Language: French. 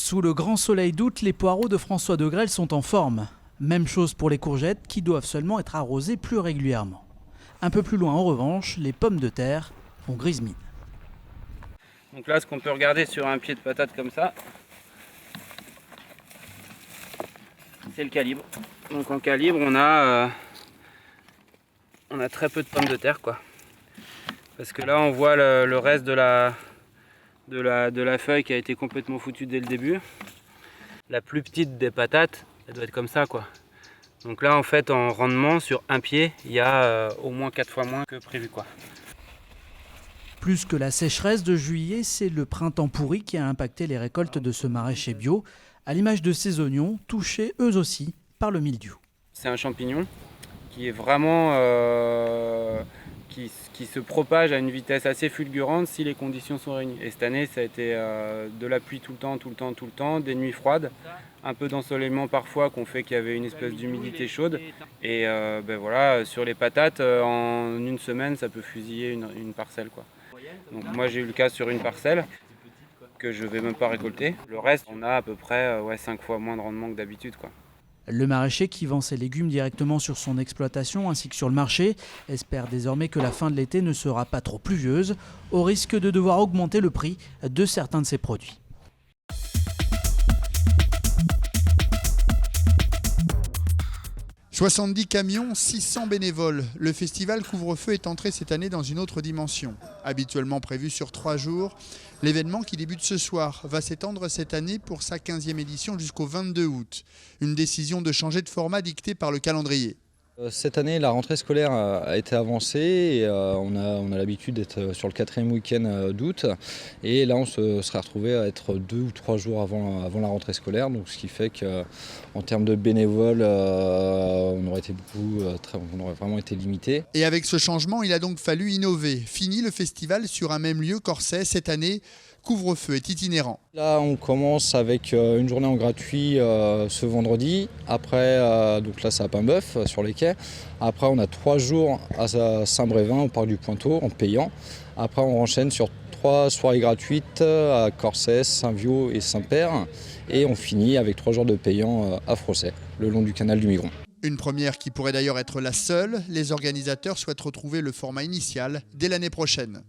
Sous le grand soleil d'août, les poireaux de François de Grelle sont en forme. Même chose pour les courgettes qui doivent seulement être arrosées plus régulièrement. Un peu plus loin en revanche, les pommes de terre ont grise mine. Donc là, ce qu'on peut regarder sur un pied de patate comme ça, c'est le calibre. Donc en calibre, on a très peu de pommes de terre, quoi. Parce que là, on voit le reste de la feuille qui a été complètement foutue dès le début. La plus petite des patates, elle doit être comme ça, quoi. Donc là, en fait, en rendement, sur un pied, il y a au moins 4 fois moins que prévu, quoi. Plus que la sécheresse de juillet, c'est le printemps pourri qui a impacté les récoltes de ce maraîcher bio, à l'image de ces oignons, touchés eux aussi par le mildiou. C'est un champignon qui est vraiment qui se propage à une vitesse assez fulgurante si les conditions sont réunies. Et cette année, ça a été de la pluie tout le temps, des nuits froides, un peu d'ensoleillement parfois qu'on fait qu'il y avait une espèce d'humidité chaude. Et voilà, sur les patates, en une semaine, ça peut fusiller une parcelle, quoi. Donc moi, j'ai eu le cas sur une parcelle que je ne vais même pas récolter. Le reste, on a à peu près 5 fois moins de rendement que d'habitude, quoi. Le maraîcher qui vend ses légumes directement sur son exploitation ainsi que sur le marché espère désormais que la fin de l'été ne sera pas trop pluvieuse, au risque de devoir augmenter le prix de certains de ses produits. « 70 camions, 600 bénévoles. Le festival Couvre-feu est entré cette année dans une autre dimension. Habituellement prévu sur 3 jours, l'événement qui débute ce soir va s'étendre cette année pour sa 15e édition jusqu'au 22 août. Une décision de changer de format dictée par le calendrier. Cette année, la rentrée scolaire a été avancée et on a l'habitude d'être sur le 4e week-end d'août. Et là, on se serait retrouvé à être 2 ou 3 jours avant la rentrée scolaire. Donc, ce qui fait qu'en termes de bénévoles, on aurait vraiment été limité. Et avec ce changement, il a donc fallu innover. Fini le festival sur un même lieu qu'Orsay. Cette année, Couvre-feu est itinérant. Là, on commence avec une journée en gratuit ce vendredi. Après, donc là, c'est à Paimboeuf, sur les quais. Après, on a 3 jours à Saint-Brévin, au parc du Pointeau, en payant. Après, on enchaîne sur 3 soirées gratuites à Corsay, Saint-Viaud et Saint-Père. Et on finit avec 3 jours de payant à Frossay, le long du canal du Migron. Une première qui pourrait d'ailleurs être la seule. Les organisateurs souhaitent retrouver le format initial dès l'année prochaine.